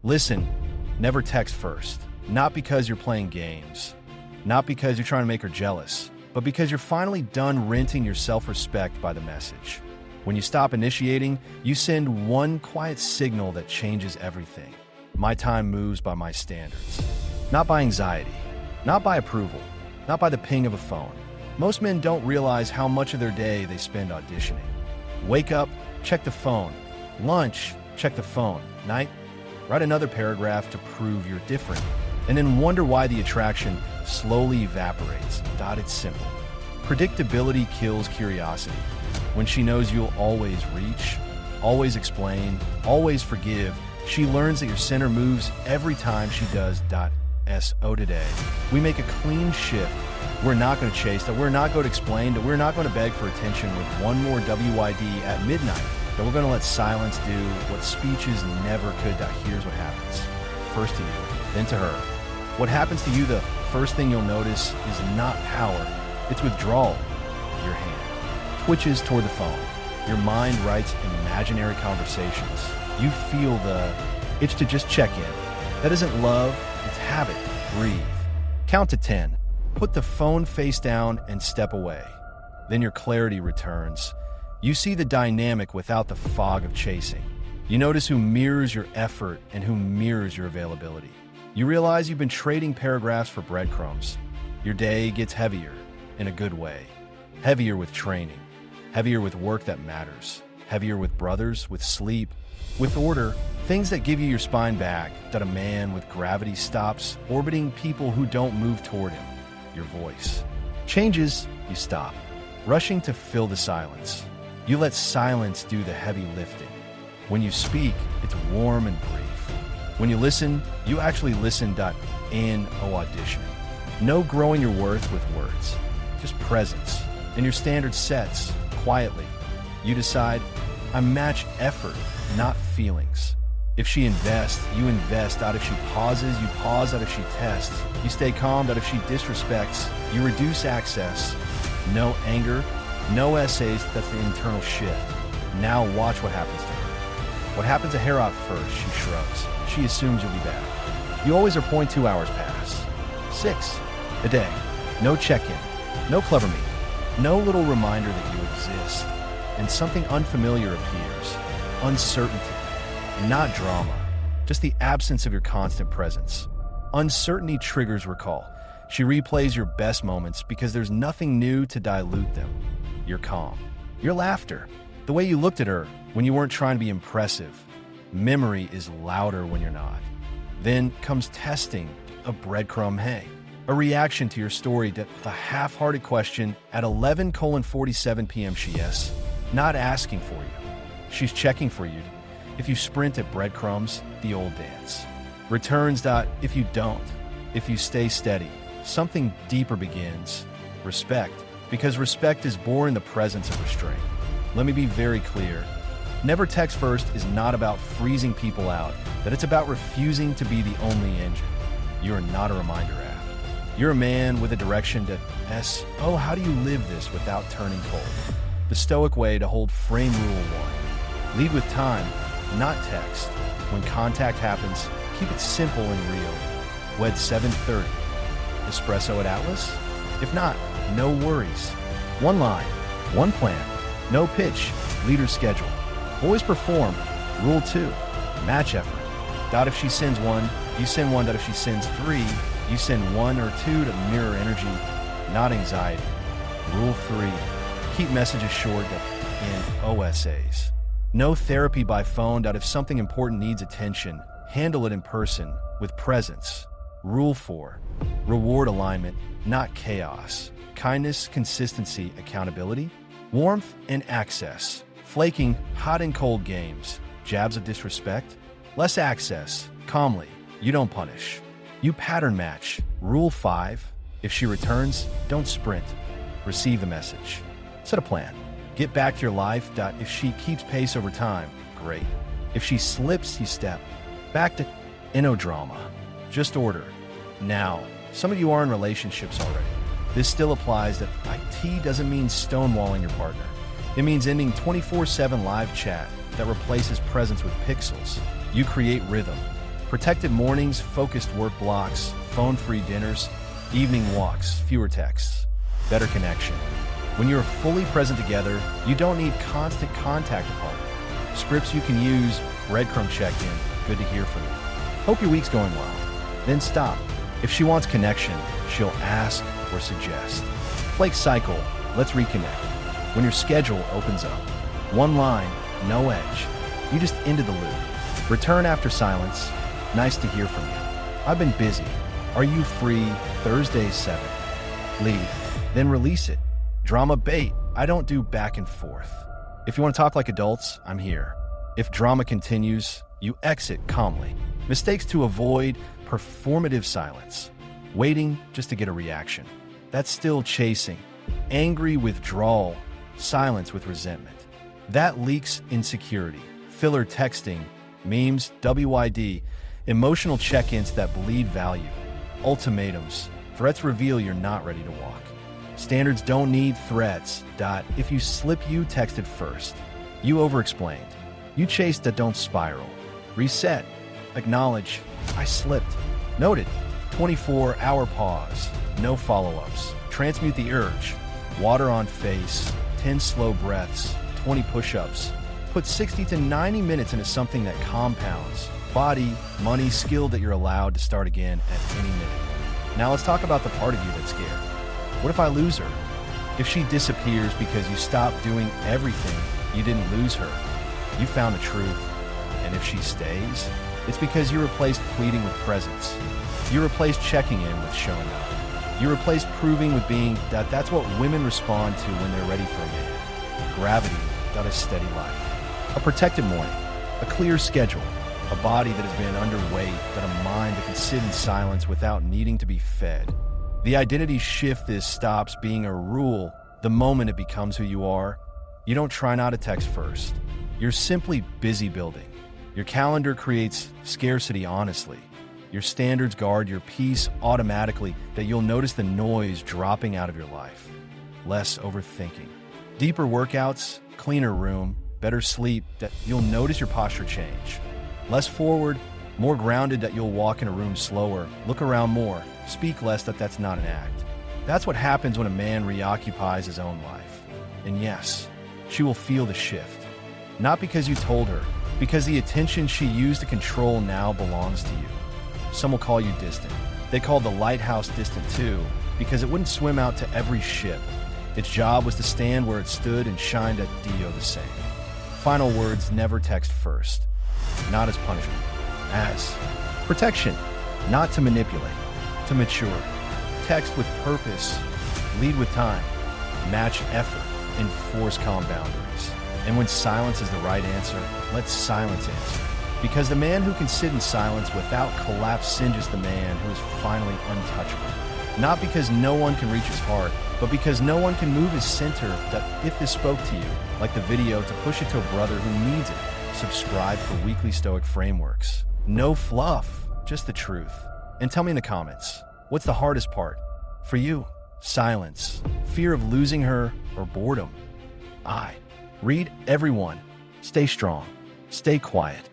Listen, never text first. Not because you're playing games, not because you're trying to make her jealous, but because you're finally done renting your self-respect by the message. When you stop initiating, you send one quiet signal that changes everything. My time moves by my standards. Not by anxiety, not by approval, not by the ping of a phone. Most men don't realize how much of their day they spend auditioning. Wake up, check the phone. Lunch, check the phone. Night, write another paragraph to prove you're different. And then wonder why the attraction slowly evaporates. It's simple. Predictability kills curiosity. When she knows you'll always reach, always explain, always forgive, she learns that your center moves every time she does. So today, we make a clean shift. We're not going to chase, that we're not going to explain, that we're not going to beg for attention with one more WYD at midnight, that we're going to let silence do what speeches never could. Here's what happens. First to you, then to her. What happens to you, the first thing you'll notice is not power, it's withdrawal. Your hand twitches toward the phone. Your mind writes imaginary conversations. You feel the itch to just check in. That isn't love, it's habit. Breathe. Count to 10. Put the phone face down and step away. Then your clarity returns. You see the dynamic without the fog of chasing. You notice who mirrors your effort and who mirrors your availability. You realize you've been trading paragraphs for breadcrumbs. Your day gets heavier, in a good way. Heavier with training. Heavier with work that matters. Heavier with brothers, with sleep, with order. Things that give you your spine back. That a man with gravity stops orbiting people who don't move toward him. Your voice changes, you stop, rushing to fill the silence. You let silence do the heavy lifting. When you speak, it's warm and brief. When you listen, you actually listen. Auditioning. No growing your worth with words, just presence. And your standard sets quietly. You decide, I match effort, not feelings. If she invests, you invest. If she pauses, you pause. If she tests, you stay calm. If she disrespects, you reduce access. No anger, no essays. That's the internal shift. Now watch what happens to her. What happens to Herat first? She shrugs. She assumes you'll be back. You always are 0.2 hours past. 6 a day. No check-in. No clever meet. No little reminder that you exist. And something unfamiliar appears. Uncertainty. Not drama, just the absence of your constant presence. Uncertainty triggers recall. She replays your best moments because there's nothing new to dilute them. Your calm, your laughter, the way you looked at her when you weren't trying to be impressive. Memory is louder when you're not. Then comes testing, a breadcrumb, hey, a reaction to your story, that a half-hearted question at 11:47 p.m. She yes, not asking for you. She's checking for you. If you sprint at breadcrumbs, the old dance returns. If you don't, if you stay steady, something deeper begins. Respect, because respect is born in the presence of restraint. Let me be very clear. Never text first is not about freezing people out, that it's about refusing to be the only engine. You are not a reminder app. You're a man with a direction that how do you live this without turning cold? The stoic way to hold frame rule 1. Lead with time, not text. When contact happens, keep it simple and real. Wed 7:30. Espresso at Atlas? If not, no worries. One line, one plan, no pitch, leader schedule. Always perform. Rule 2. Match effort. If she sends 1, you send 1. If she sends 3, you send 1 or 2 to mirror energy, not anxiety. Rule 3. Keep messages short and OSAs. No therapy by phone. If something important needs attention, handle it in person with presence. Rule 4. Reward alignment, not chaos. Kindness, consistency, accountability, warmth, and access. Flaking, hot and cold games. Jabs of disrespect. Less access. Calmly. You don't punish. You pattern match. Rule 5. If she returns, don't sprint. Receive the message. Set a plan. Get back to your life. If she keeps pace over time, great. If she slips, you step back to no drama. Just order. Now, some of you are in relationships already. This still applies. That IT doesn't mean stonewalling your partner. It means ending 24/7 live chat that replaces presence with pixels. You create rhythm. Protected mornings, focused work blocks, phone-free dinners, evening walks, fewer texts, better connection. When you're fully present together, you don't need constant contact apart. Scripts you can use, breadcrumb check-in, good to hear from you. Hope your week's going well. Then stop. If she wants connection, she'll ask or suggest. Flake cycle, let's reconnect. When your schedule opens up, one line, no edge. You just ended the loop. Return after silence. Nice to hear from you. I've been busy. Are you free Thursday 7? Leave. Then release it. Drama bait. I don't do back and forth. If you want to talk like adults, I'm here. If drama continues, you exit calmly. Mistakes to avoid, performative silence. Waiting just to get a reaction. That's still chasing. Angry withdrawal. Silence with resentment. That leaks insecurity. Filler texting. Memes, WID. Emotional check-ins that bleed value. Ultimatums. Threats reveal you're not ready to walk. Standards don't need threats. If you slip, you texted first. You over-explained. You chased that don't spiral. Reset. Acknowledge. I slipped. Noted. 24-hour pause. No follow-ups. Transmute the urge. Water on face. 10 slow breaths. 20 push-ups. Put 60 to 90 minutes into something that compounds. Body, money, skill that you're allowed to start again at any minute. Now let's talk about the part of you that's scared. What if I lose her? If she disappears because you stopped doing everything, you didn't lose her. You found the truth. And if she stays, it's because you replaced pleading with presence. You replaced checking in with showing up. You replaced proving with being. That's what women respond to when they're ready for a man. Gravity, not a steady life. A protected morning, a clear schedule, a body that has been underweight, but a mind that can sit in silence without needing to be fed. The identity shift is stops being a rule the moment it becomes who you are. You don't try not to text first. You're simply busy building. Your calendar creates scarcity honestly. Your standards guard your peace automatically that you'll notice the noise dropping out of your life. Less overthinking. Deeper workouts, cleaner room, better sleep that you'll notice your posture change. Less forward, more grounded that you'll walk in a room slower, look around more, speak less that's not an act. That's what happens when a man reoccupies his own life. And yes, she will feel the shift. Not because you told her, because the attention she used to control now belongs to you. Some will call you distant. They called the lighthouse distant too, because it wouldn't swim out to every ship. Its job was to stand where it stood and shined at Dio the same. Final words, never text first. Not as punishment. As protection. Not to manipulate. To mature. Text with purpose. Lead with time. Match effort. Enforce calm boundaries. And when silence is the right answer, let silence answer. Because the man who can sit in silence without collapse singes the man who is finally untouchable. Not because no one can reach his heart, but because no one can move his center that if this spoke to you, like the video, to push it to a brother who needs it. Subscribe for weekly Stoic frameworks. No fluff, just the truth. And tell me in the comments, what's the hardest part? For you, silence, fear of losing her, or boredom? Read everyone. Stay strong. Stay quiet.